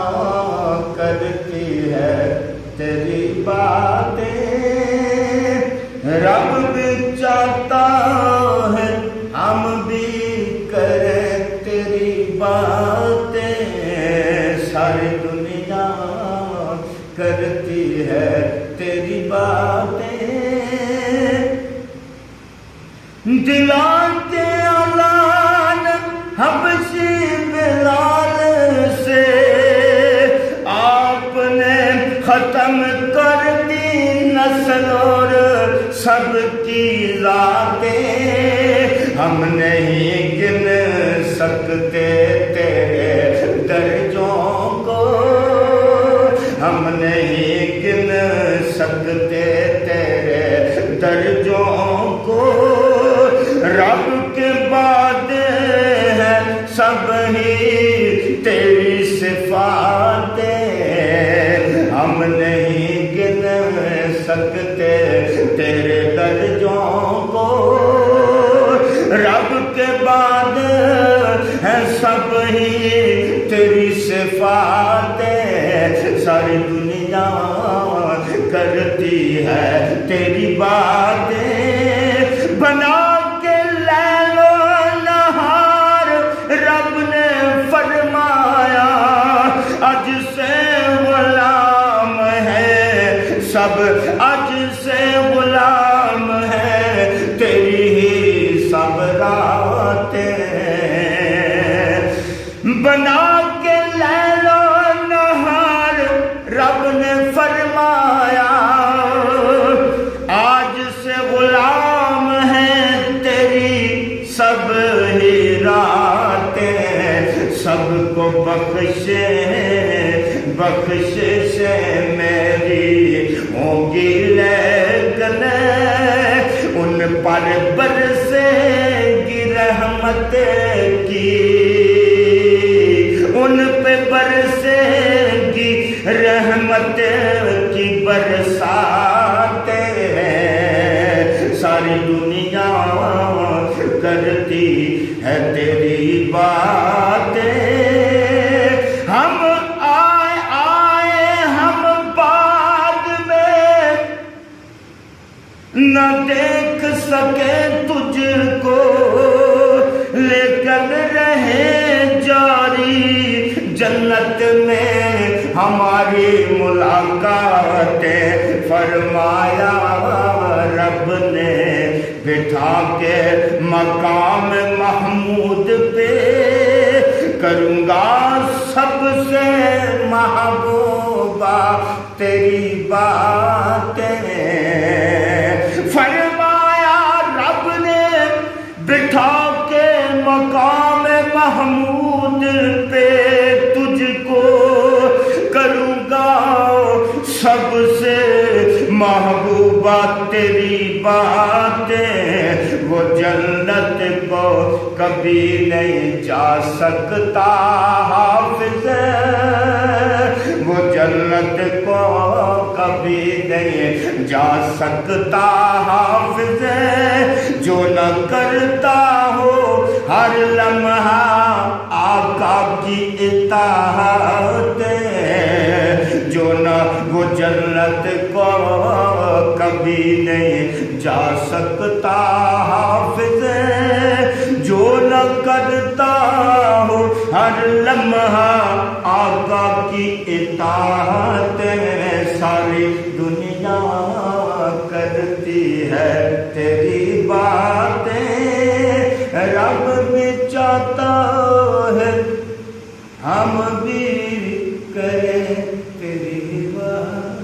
کرتی ہے تیری باتیں، رب بھی چاہتا ہے ہم بھی کریں تیری باتیں، ساری دنیا کرتی ہے تیری باتیں، دلاتے اعلان حبشی بلال سے آپ نے ختم کر دی نسل اور سب کی ذاتیں، ہم نہیں گن سکتے تیرے درجوں کو، ہم نہیں گن سکتے تیرے درجوں کو، رب کے بعد ہے سب ہی تیری صفاتیں، ہم نہیں گن سکتے تیرے درجوں کو، رب کے بعد ہے سب ہی تیری صفاتیں، ساری دنیا کرتی ہے تیری باتیں، بنا کے لیل و نہار رب نے فرمایا اج سے غلام ہے سب، اج سے غلام ہے تیری ہی سب راتیں، بنا کے لیل و نہار رب نے فرمایا آج سے غلام ہے تیری سب ہی راتیں، سب کو بخشے بخشش میری ہوں گی لیکن ان پر برسے گی رحمت کی، ان پہ برسے گی رحمت کی برساتیں، ساری دنیا کرتی ہے تیری باتیں، ہم آئے ہم بعد میں نہ دیکھ سکے تجھ کو، لیکن رہے جاری جنت میں ہماری ملاقاتیں، فرمایا رب نے بٹھا کے مقام محمود پہ، کروں گا سب سے محبوبہ تیری باتیں، فرمایا رب نے بٹھا کے مقام محمود پہ تجھ کو کروں گا سب سے محبوبہ تیری باتیں، وہ جنت کو کبھی نہیں جا سکتا حافظ، وہ جنت کو کبھی نہیں جا سکتا حافظ، جو نہ کرتا ہو ہر لمحہ آقا کی اطاعت، جو نہ وہ جنت کو کبھی نہیں جا سکتا حافظ، جو نہ کرتا ہو ہر لمحہ آقا کی اطاعت، ساری دنیا کرتی ہے تیری باتیں، رب بھی چاہتا ہے ہم بھی کریں تیری بات۔